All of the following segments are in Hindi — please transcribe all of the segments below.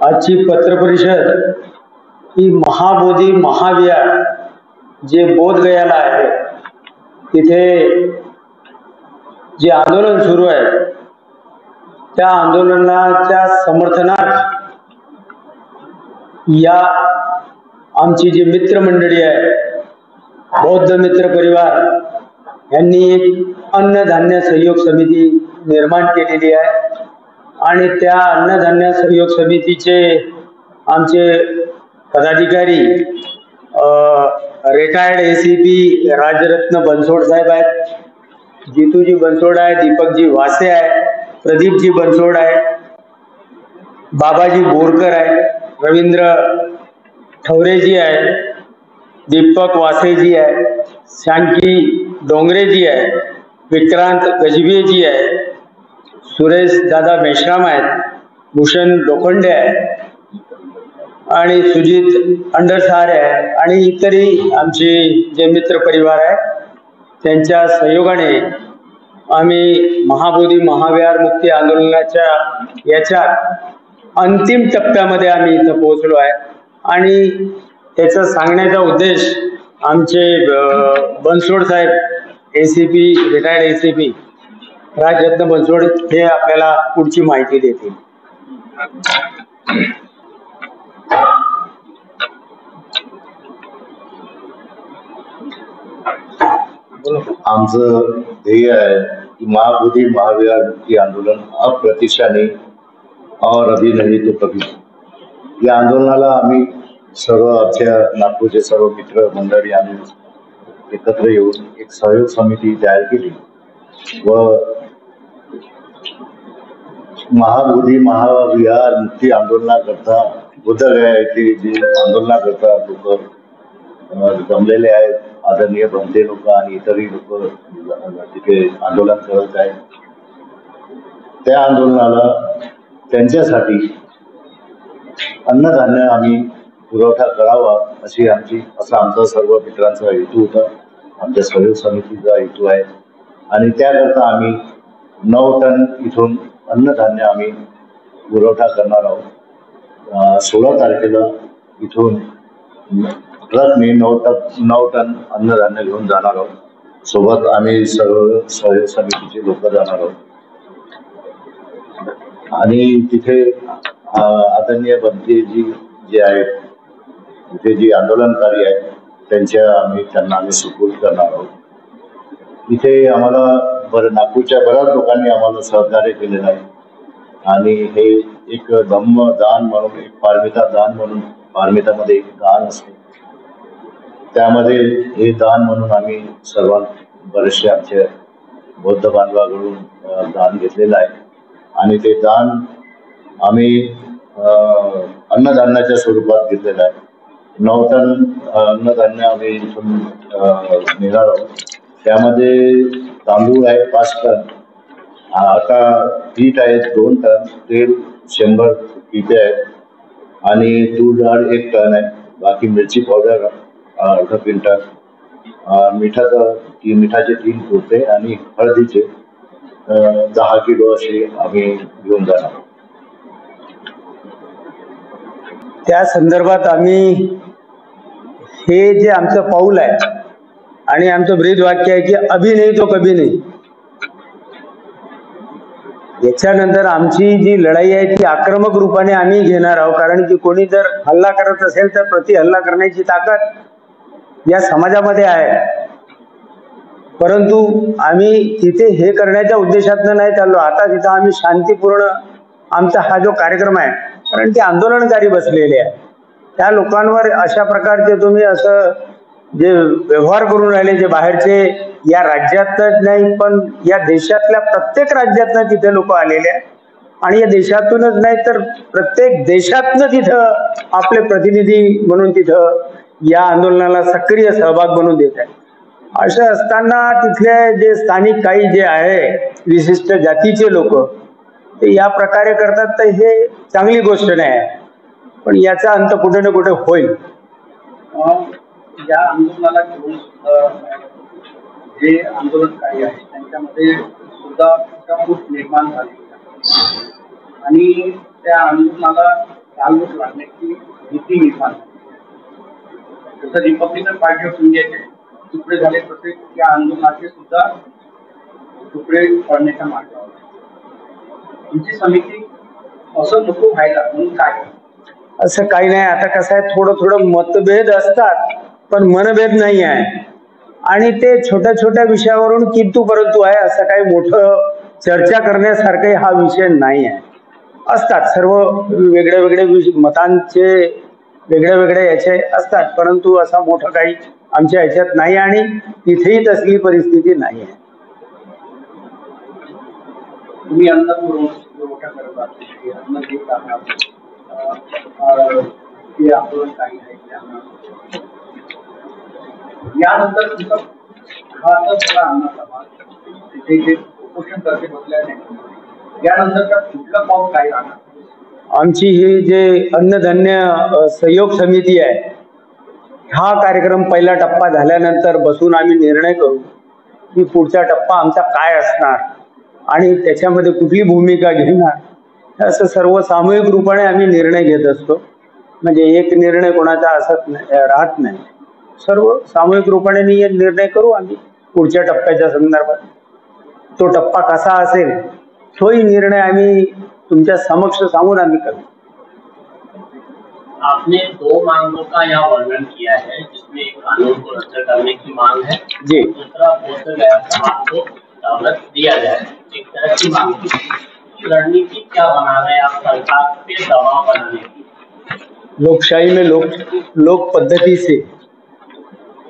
आजची पत्रपरिषद ही महाबोधी महाविहार जे बोधगयाला आहे तिथे जे आंदोलन सुरू आहे त्या आंदोलनाच्या समर्थनार्थ या आमची जी मित्रमंडळी आहे बौद्ध मित्र परिवार यांनी एक अन्नधान्य सहयोग समिती निर्माण केलेली आहे आणि त्या अन्नधान्य सहयोग समितीचे आमचे पदाधिकारी रिटायर्ड एसीपी राजरत्न बनसोड साहेब आहेत, जितूजी बनसोड आहे, दीपकजी वासे आहे, प्रदीपजी बनसोड आहे, बाबाजी बोरकर आहे, रवींद्र ठवरेजी आहे, दीपक वासेजी आहे, शांकी डोंगरेजी आहे, विक्रांत गजबीजी आहे, सुरेश दादा मेश्राम आहेत, भूषण लोखंडे आहे आणि सुजित अंडरसारे आहे आणि इतरही आमचे जे मित्र परिवार आहे त्यांच्या सहयोगाने आम्ही महाबोधी महाविहार मुक्ती आंदोलनाच्या याच्या अंतिम टप्प्यामध्ये आम्ही इथं पोहोचलो आहे आणि त्याचा सांगण्याचा उद्देश आमचे बनसोड साहेब ACP retired ACP Rajratna Bansod हे आपल्याला पुढची माहिती देतील. आमचं ध्येय आहे की महाबोधी महाविहार मुक्ती आंदोलन अब प्रतीक्षा नहीं और अभी नहीं तो कभी. या आंदोलनाला आम्ही सर्व आमच्या नागपूरचे सर्व मित्र मंडळी आम्ही एकत्र येऊन एक सहयोग समिती तयार केली व महाबोधी महाविहार मुक्ती आंदोलनाकरता बुद्धगया येथे जे आंदोलनाकरता लोक जमलेले आहेत, आदरणीय बनते लोक आणि इतरही लोक तिथे आंदोलन करत आहेत. त्या आंदोलनाला त्यांच्यासाठी अन्नधान्य आम्ही पुरवठा करावा असा आमचा सर्व मित्रांचा हेतू होता, आमच्या सहयोग समितीचा हेतू आहे आणि त्याकरता आम्ही 9 टन इथून अन्नधान्य आम्ही पुरवठा करणार आहोत. 16 तारखेला इथून ट्रकने 9 टन अन्नधान्य घेऊन जाणार आहोत. सोबत आम्ही सर्व सहयोग समितीचे लोक जाणार आहोत आणि तिथे आदरणीय बनतेजी जे आहेत तिथे जी आंदोलनकारी आहेत त्यांना आम्ही सुपूर्द करणार आहोत. इथे आम्हाला नागपूरच्या बऱ्याच लोकांनी आम्हाला सहकार्य केलेलं आहे आणि हे एक धम्म दान म्हणून एक पारमिता दान म्हणून पारमितामध्ये एक दान असते त्यामध्ये हे दान म्हणून आम्ही बरेचसे आमच्या बौद्ध बांधवाकडून दान घेतलेलं आहे आणि ते दान आम्ही अन्नधान्याच्या स्वरूपात घेतलेलं आहे. 9 टन अन्नधान्य आम्ही इथून नेणार आहोत. त्यामध्ये तांदूळ आहे 5 टन, आता पीठ आहे 2 टन, तेल 100 पिपे आहेत आणि तूर डाळ 1 टन आहे, बाकी मिरची पावडर अर्धा क्विंटल, मिठाचे 3 पोते आणि हळदीचे 10 किलो असे आम्ही घेऊन जाणार. त्या संदर्भात आम्ही हे जे आमचं पाऊल आहे आणि आमचं ब्रीद वाक्य आहे की अभी नाही तो कभी नाही. याच्यानंतर आमची जी लढाई आहे ती आक्रमक रूपाने आम्ही घेणार आहोत, कारण की कोणी जर हल्ला करत असेल तर प्रति हल्ला करण्याची ताकद या समाजामध्ये आहे. परंतु आम्ही तिथे हे करण्याच्या उद्देशातनं नाही चाललो. आता तिथं आम्ही शांतीपूर्ण आमचा हा जो कार्यक्रम आहे, कारण ते आंदोलनकारी बसलेले आहे, त्या लोकांवर अशा प्रकारचे तुम्ही असं जे व्यवहार करून राहिले जे बाहेरचे या राज्यातच नाही पण या देशातल्या प्रत्येक राज्यातनं तिथे लोक आलेले आहेत आणि या देशातूनच नाही तर प्रत्येक देशातनं तिथं आपले प्रतिनिधी म्हणून तिथं या आंदोलनाला सक्रिय सहभाग म्हणून देत आहेत. असं असताना तिथले जे स्थानिक काही जे आहे विशिष्ट जातीचे लोक ते या प्रकारे करतात तर हे चांगली गोष्ट नाही आहे, पण याचा अंत कुठे ना कुठे होईल. या आंदोलनाला घेऊन जे आंदोलनकारी आहेत त्यांच्यामध्ये सुद्धा निर्माण झाले आणि त्या आंदोलनाला डालूच लागण्याची भीती निर्माण झाली. जसं रिपब्लिकन पार्टी ऑफ इंडियाचे तुकडे झाले तसे या आंदोलनाचे सुद्धा तुकडे पडण्याच्या मार्गावर. तुमची समिती असं नको व्हायला म्हणून काय? असं काही नाही. आता कसं आहे, थोडं थोडं मतभेद असतात पण मनभेद नाही आहे. आणि ते छोट्या छोट्या विषयावरून किंतु परंतु आहे. असं काही मोठं चर्चा करण्यासारखे हा विषय नाही आहे. असतात सर्व वेगळे वेगळे मतांचे वेगळे वेगळे याचे असतात, परंतु असा मोठं काही आमच्या ह्याच्यात नाही आणि तिथेही तसली परिस्थिती नाही आहे. तुम्ही अन्न पुरवठा करत आहात, अन्न देत आहात, जे आंदोलनकारी आहेत त्यांना. यानंतर तुमचा हा तर सगळा अन्नाचा भाग, तिथे जे उपोषण करते बसल्याने यानंतर कुठलं पाऊल काय राहणार? आमची ही जे अन्नधान्य सहयोग समिती आहे, हा कार्यक्रम पहिला टप्पा झाल्यानंतर बसून आम्ही निर्णय करू की पुढचा टप्पा आमचा काय असणार आणि त्याच्यामध्ये कुठली भूमिका घेणार. असं सर्व सामूहिक रूपाने आम्ही निर्णय घेत असतो. म्हणजे एक निर्णय कोणाचा असत राहत नाही. सर्व सामूहिक रूपाने निर्णय करू आम्ही पुढच्या टप्प्याच्या संदर्भात. तो टप्पा कसा असेल तोही निर्णय आम्ही तुमच्या समक्ष सांगून आम्ही करू. आपने 2 मांगों का यहाँ वर्णन किया है, जिसमें एक कानून को रद्द करने की मांग है जी, दूसरा बोध गया समाज को दौलत दिया जाए, एक तरह की मांग है. रणनीति क्या बना रहे आप सरकार पे दबाव बनाने की? लोकशाही में लोक पद्धति से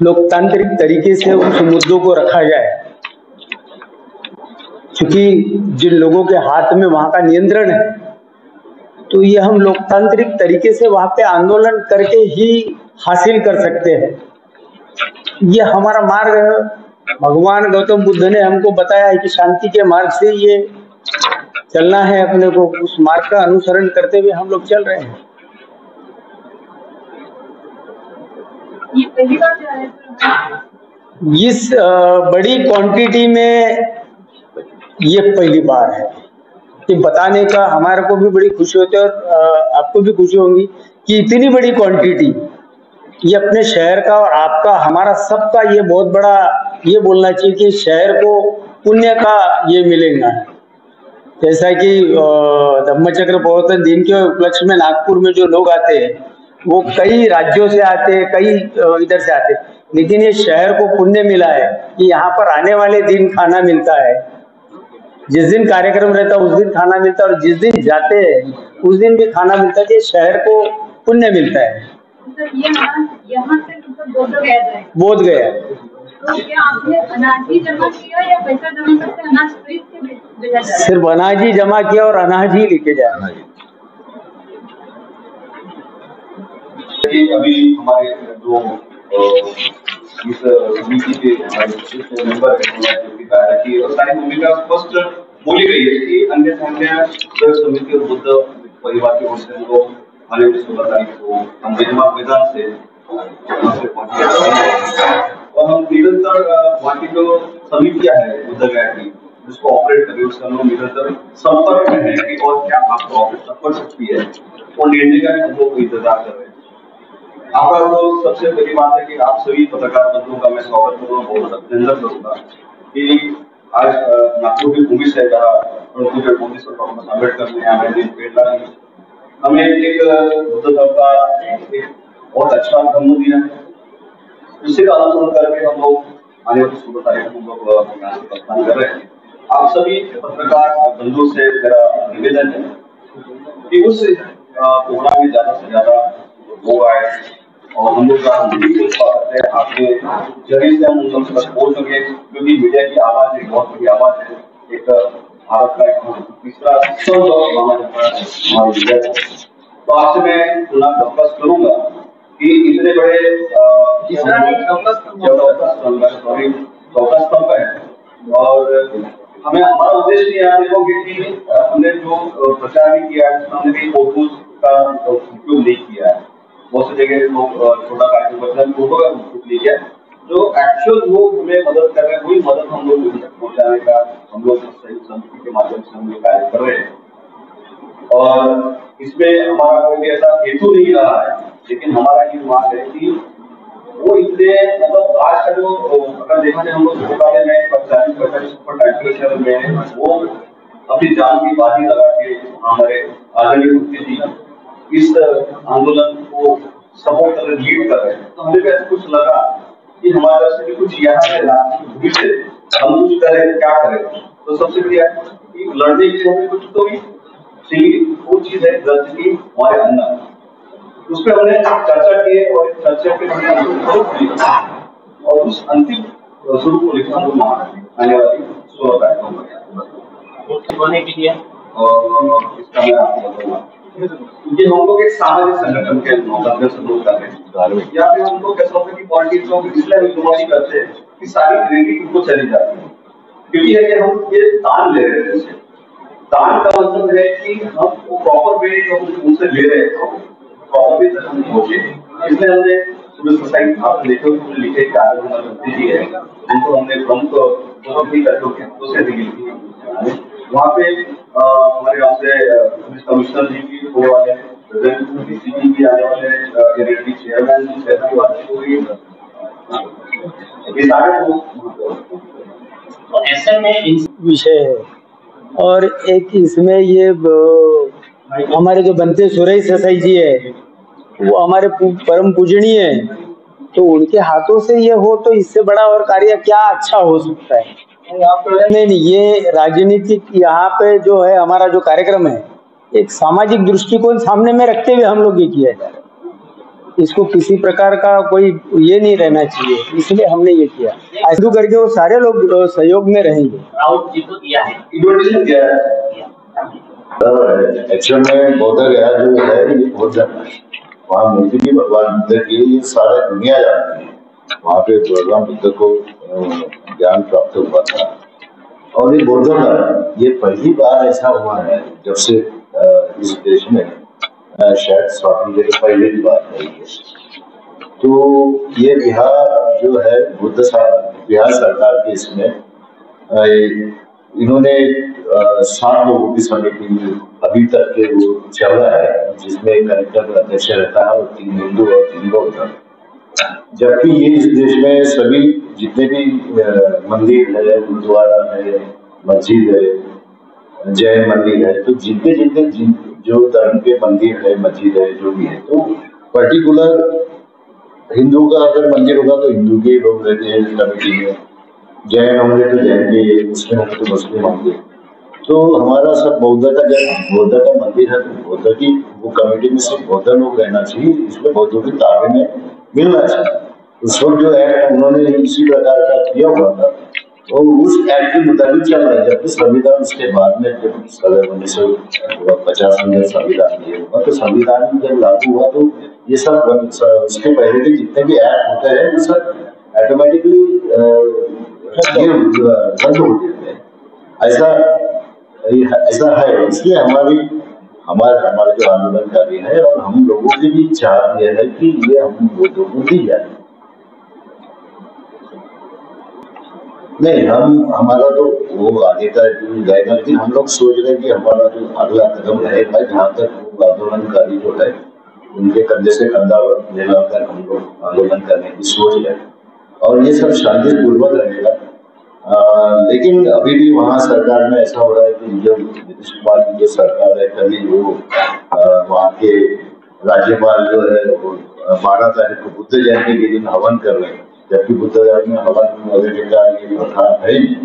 लोकतांत्रिक तरीके से उस मुद्दों को रखा जाए. क्योंकि जिन लोगों के हाथ में वहां का नियंत्रण है, तो ये हम लोकतांत्रिक तरीके से वहां पे आंदोलन करके ही हासिल कर सकते हैं. ये हमारा मार्ग है. भगवान गौतम बुद्ध ने हमको बताया है कि शांति के मार्ग से ये चलना है अपने को. उस मार्ग का अनुसरण करते हुए हम लोग चल रहे हैं. ये पहली बार जा रहे हैं इस बड़ी क्वांटिटी में ये पहली बार है. कि बताने का हमारे को भी बड़ी खुशी होती है और आपको भी खुशी होगी कि इतनी बड़ी क्वांटिटी ये अपने शहर का और आपका हमारा सबका ये बहुत बड़ा ये बोलना चाहिए कि शहर को पुण्य का ये मिलेगा. जैसा कि धम्मचक्र प्रवर्तन दिन के उपलक्ष्य में नागपुर में जो लोग आते हैं वो कई राज्यों से आते हैं, कई इधर से आते हैं, लेकिन ये शहर को पुण्य मिला है कि यहाँ पर आने वाले दिन खाना मिलता है. जिस दिन कार्यक्रम रहता है उस दिन खाना मिलता है और जिस दिन जाते हैं उस दिन भी खाना मिलता है. शहर को पुण्य मिलता है. ये यहाँ से बोध गया जाएगा. बोध गया. तो क्या आपने अनाज ही जमा किया या पैसा जमा करके अनाज खरीद के भेजा जाए? सिर्फ अनाज ही जमा किया और अनाज ही लेके जाना. अभी हमारे जो इस समिति के मेंबर है कि सारी भूमिका स्पष्ट बोली गई है कि अन्य समिति और बुद्ध परिवार के मुस्लिम लोग आने वाली 16 तारीख को हम मैदान से और हम निरंतर वहाँ की जो समितियां है बुद्ध गया की जिसको ऑपरेट करें उसका हम निरंतर संपर्क में है कि और क्या आपको ऑपरेट कर सकती है और निर्णय का हम लोग इंतजार कर रहे हैं. आपका तो सबसे बड़ी बात है कि आप सभी पत्रकार बंधुओं का मैं स्वागत करूँगा, बहुत अभिनंदन करूँगा कि आज नागपुर की भूमि से डॉक्टर अम्बेडकर ने हमें हमें एक बुद्ध धर्म का एक बहुत अच्छा धर्म दिया है. उसी का अनुसरण करके हम लोग आने वाली 16 तारीख को हम लोग प्रस्थान कर रहे हैं. आप सभी पत्रकार बंधुओं से मेरा निवेदन है कि उस प्रोग्राम में ज्यादा से ज्यादा लोग आए और हम लोग आपके जरिए से हम उन लोग तक पहुंच सके, क्योंकि मीडिया की आवाज एक बहुत बड़ी आवाज है. एक भारत का एक तीसरा हमारी मीडिया है. तो आपसे मैं पुनः दरख्वास्त करूंगा कि इतने बड़े चौथा स्तंभ है और हमें हमारा उद्देश्य यहाँ देखोगे कि हमने जो प्रचार भी किया है उसमें हमने भी फोटोज का उपयोग नहीं किया है. बहुत सी जगह लोग छोटा कार्यक्रम फोटो का उपयोग नहीं किया. जो एक्चुअल लोग हमें मदद कर रहे हैं वही मदद हम लोग उन तक पहुंचाने का हम लोग संयुक्त समिति के माध्यम से हम लोग कार्य कर रहे हैं. और इसमें हमारा कोई ऐसा हेतु नहीं रहा है, लेकिन हमारा ये मांग है कि वो इतने मतलब आज का जो अगर देखा जाए हम लोग घोटाले में 40-45 सुपर टाइटल में वो अपनी जान की बाजी लगा के हमारे आदरणीय मुफ्ती जी इस आंदोलन को सपोर्ट कर लीड कर रहे हैं। तो हमें भी ऐसा कुछ लगा कि हमारे तरफ से भी कुछ यहाँ पे से हम कुछ करें, क्या करें। तो सबसे बढ़िया कि लड़ने के लिए हमें कुछ तो भी चाहिए, वो चीज है ग्रंथ की हमारे अंदर, उस पर हमने चर्चा की और चर्चा के हमने और उस अंतिम स्वरूप को लिखना वो आने वाली 16 तारीख को होने के लिए और इसका मैं आपको बताऊंगा। ये हम लोग एक सामाजिक संगठन के लोग कर रहे हैं, या फिर हम लोग कैसा होता है कि पॉलिटिक्स को इसलिए इग्नोर करते हैं कि सारी क्रेडिट उनको चली जाती है, क्योंकि है कि हम ये दान ले रहे हैं। दान का मतलब है कि हम वो प्रॉपर वे उनसे ले रहे हैं, प्रॉपर वे तक हम पहुंचे। इसलिए हमने सिविल सोसाइटी आप देखो लिखे जी है, उनको हमने प्रमुख बहुत ही करके से लिखी। वहाँ पे हमारे गाँव से पुलिस कमिश्नर जी भी होने वाले हैं, डीसीपी भी आने वाले हैं, चेयरमैन ये सारे लोग। तो ऐसे में विषय है। और एक इसमें ये हमारे जो बनते सुरेश ससाई जी है वो हमारे परम पूजनीय है, तो उनके हाथों से ये हो तो इससे बड़ा और कार्य क्या अच्छा हो सकता है। नहीं, ये राजनीतिक यहाँ पे जो है हमारा जो कार्यक्रम है एक सामाजिक दृष्टिकोण सामने में रखते हुए हम लोग ये किया जा रहा है। इसको किसी प्रकार का कोई ये नहीं रहना चाहिए, इसलिए हमने ये किया। ऐसा करके वो सारे लोग सहयोग में रहेंगे। राउत जी को दिया है, इन्विटेशन दिया है। एक्चुअल में बौद्ध गया जो है ये बहुत ज्यादा वहाँ मूर्ति भी भगवान बुद्ध की, ये सारा दुनिया जानती है। वहाँ पे भगवान बुद्ध को ज्ञान प्राप्त हुआ था और ये बौद्ध का ये पहली बार ऐसा हुआ है जब से इस देश में शायद स्वातंत्र के पहले की बात है। तो ये बिहार जो है बिहार सरकार के इसमें इन्होंने 7 लोगों की समिति अभी तक के वो चल रहा है, जिसमें कलेक्टर अध्यक्ष रहता है और 3 हिंदू और 3 बौद्ध। जबकि ये इस देश में सभी जितने भी मंदिर है, गुरुद्वारा है, मस्जिद है, जैन मंदिर है, तो जितने जो धर्म के मंदिर है, मस्जिद है, जो भी है, तो पर्टिकुलर हिंदू का अगर मंदिर होगा तो हिंदू के लोग रहते हैं कमेटी में, जैन होंगे तो जैन के, मुस्लिम होंगे तो मुस्लिम होंगे। तो हमारा सब बौद्ध का मंदिर है तो बौद्ध की वो कमेटी में सिर्फ बौद्ध लोग रहना चाहिए, इसमें बौद्धों के ताबे में मिलना चाहिए। उस वक्त जो एक्ट उन्होंने इसी प्रकार का किया हुआ था और उस एक्ट के मुताबिक चल रहा है। जबकि संविधान उसके बाद में जब 1950 में संविधान दिया हुआ तो संविधान जब लागू हुआ तो ये सब उसके पहले के जितने भी एक्ट होते हैं वो सब ऑटोमेटिकली बंद हो जाते हैं। ऐसा है, इसलिए हमारे जो आंदोलनकारी है और हम लोगों की भी चाह यह है कि ये हम लोगों को दी जाए। नहीं, हमारा तो वो आगे का जाएगा, लेकिन हम लोग सोच रहे हैं कि हमारा जो अगला कदम रहेगा जहाँ तक आंदोलनकारी जो है उनके कंधे से कंधा मिलाकर हम लोग आंदोलन करने की सोच रहे हैं और ये सब शांतिपूर्वक रहेगा। लेकिन अभी भी वहाँ सरकार में ऐसा हो रहा है कि जो नीतीश कुमार की जो सरकार है, कभी वो वहाँ के राज्यपाल जो है वो 12 तारीख को बुद्ध जयंती के दिन हवन कर रहे हैं, जबकि बुद्ध जयंती में हवन वगैरह का ये प्रथा है ही,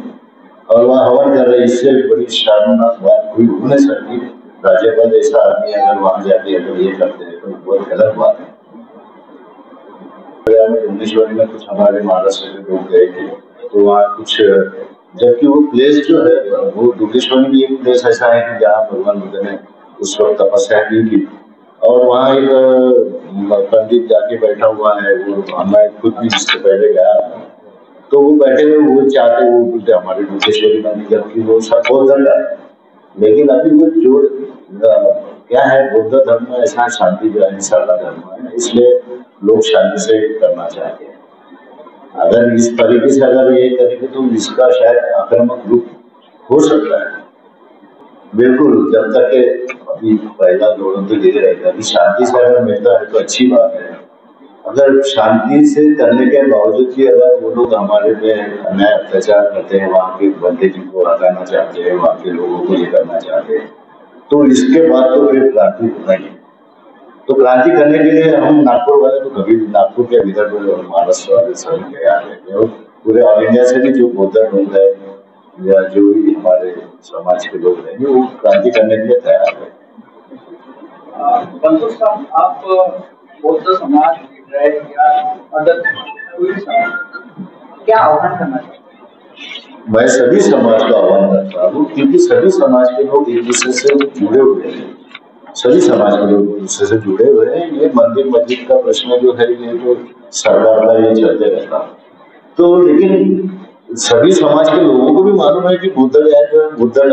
और वहाँ हवन कर रहे हैं। इससे बड़ी शर्मनाक बात कोई हो नहीं सकती। राज्यपाल ऐसा आदमी अगर वहाँ जाके अगर ये करते हैं तो बहुत गलत बात है। भुवनेश्वर में कुछ हमारे महाराष्ट्र के लोग गए थे तो वहाँ कुछ, जबकि वो प्लेस जो है वो दुगेश्वर में भी एक प्लेस ऐसा है कि जहाँ भगवान बुद्ध ने उस वक्त तपस्या की थी और वहाँ एक पंडित जाके बैठा हुआ है, वो मैं खुद भी इससे पहले गया तो वो बैठे हुए वो चाहते वो बोलते हमारे दुगेश्वरी मंदिर, जबकि वो सब बहुत ज्यादा है। लेकिन अभी वो जो क्या है बुद्ध धर्म में ऐसा शांति अहिंसा का धर्म है, इसलिए लोग शांति से करना चाहते हैं। अगर इस तरीके से अगर ये करेंगे तो इसका शायद आक्रामक रूप हो सकता है। बिल्कुल, जब तक के अभी पहला जोड़ों तो यही रहेगा कि शांति से अगर मिलता है तो अच्छी बात है। अगर शांति से करने के बावजूद भी अगर वो लोग हमारे पे अन्याय अत्याचार करते हैं, वहाँ के बंदे जिनको हटाना चाहते हैं, वहाँ के लोगों को ये करना चाहते हैं, तो इसके बाद तो फिर क्रांति होना ही है। तो क्रांति करने के लिए हम नागपुर वाले तो कभी नागपुर के विदर्भ और महाराष्ट्र वाले सभी तैयार रहते हैं, और पूरे ऑल इंडिया से भी जो बौद्ध लोग है या जो भी हमारे समाज के लोग हैं वो क्रांति करने के लिए तैयार है। बंधु साहब, आप बौद्ध समाज है या अदर कोई समाज, क्या आह्वान करना चाहते हैं? मैं सभी समाज का आह्वान करता हूँ, क्योंकि सभी समाज के लोग एक दूसरे से जुड़े हुए हैं। सभी समाज के लोग एक दूसरे से जुड़े हुए हैं। ये मंदिर मस्जिद का प्रश्न जो है ये तो सरकार का ये चलते रहता, तो लेकिन सभी समाज के लोगों को भी मालूम है कि बुद्ध गया जो है बुद्ध है,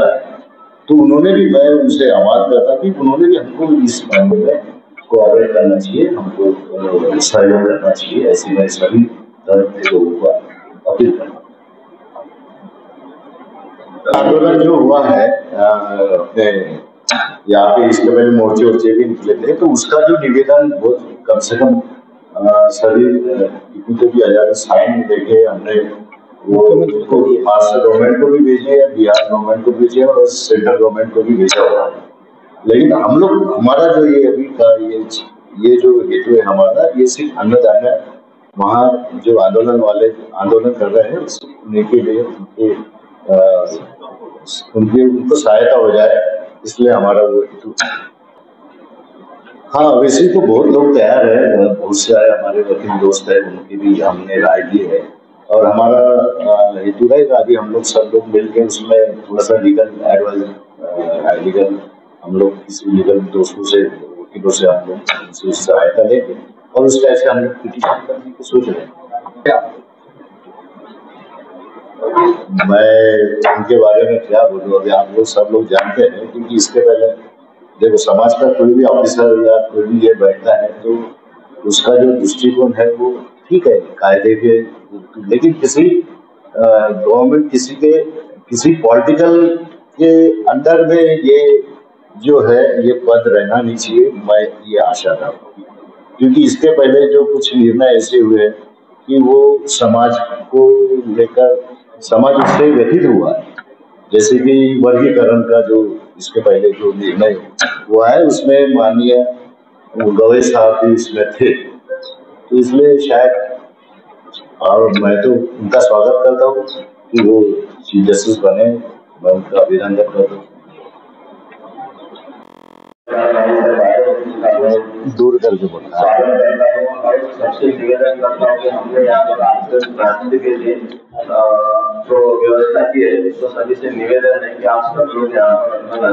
तो उन्होंने भी, मैं उनसे आह्वान करता कि उन्होंने भी हमको इस मामले में कोऑपरेट करना चाहिए, हमको सहयोग करना चाहिए। ऐसे मैं सभी धर्म के लोगों को अपील करता हूँ। आंदोलन जो हुआ है अपने यहाँ पे, इसके पहले मोर्चे वोर्चे भी निकले थे, तो उसका जो निवेदन बहुत कम से कम सभी कितने भी हजार साइन देखे हमने, वो महाराष्ट्र गवर्नमेंट को भी भेजे, बिहार गवर्नमेंट को भेजे और सेंट्रल गवर्नमेंट को भी भेजा हुआ है। लेकिन हम लोग, हमारा जो ये अभी का ये जो हेतु है हमारा, ये सिर्फ अन्नदान है। वहाँ जो आंदोलन वाले आंदोलन कर रहे हैं उनके लिए उनको सहायता हो जाए, इसलिए हमारा वो हेतु। हाँ, वैसे तो बहुत लोग तैयार है, बहुत से हमारे वकील दोस्त है, उनकी भी हमने राय दी है, और हमारा हेतु रहेगा अभी हम लोग सब लोग मिलकर उसमें थोड़ा सा लीगल एडवाइस, लीगल हम लोग किसी लीगल दोस्तों से, वकीलों से हम लोग उनसे सहायता लेंगे, और उस टाइप से हम लोग पिटीशन करने की सोच रहे हैं। मैं उनके बारे में क्या बोलूँ, अभी आप लोग सब लोग जानते हैं, क्योंकि इसके पहले देखो समाज का कोई भी ऑफिसर या कोई भी ये बैठता है तो उसका जो दृष्टिकोण है वो ठीक है कायदे के, लेकिन किसी गवर्नमेंट किसी पॉलिटिकल के अंडर में ये जो है ये पद रहना नहीं चाहिए, मैं ये आशा करता हूँ। क्योंकि इसके पहले जो कुछ निर्णय ऐसे हुए कि वो समाज को लेकर समाज उससे व्यथित हुआ है, जैसे कि वर्गीकरण का जो इसके पहले जो निर्णय हुआ है उसमें माननीय गवई साहब भी इसमें थे, तो इसलिए शायद, और मैं तो उनका स्वागत करता हूँ कि वो चीफ जस्टिस बने, मैं उनका अभिनंदन करता हूँ। दूर करके बोलना सबसे निवेदन करता हूँ कि हमने यहाँ पर आपसे क्रांति के लिए जो व्यवस्था की है, तो सभी से निवेदन है कि आप सब लोग यहाँ पर अपना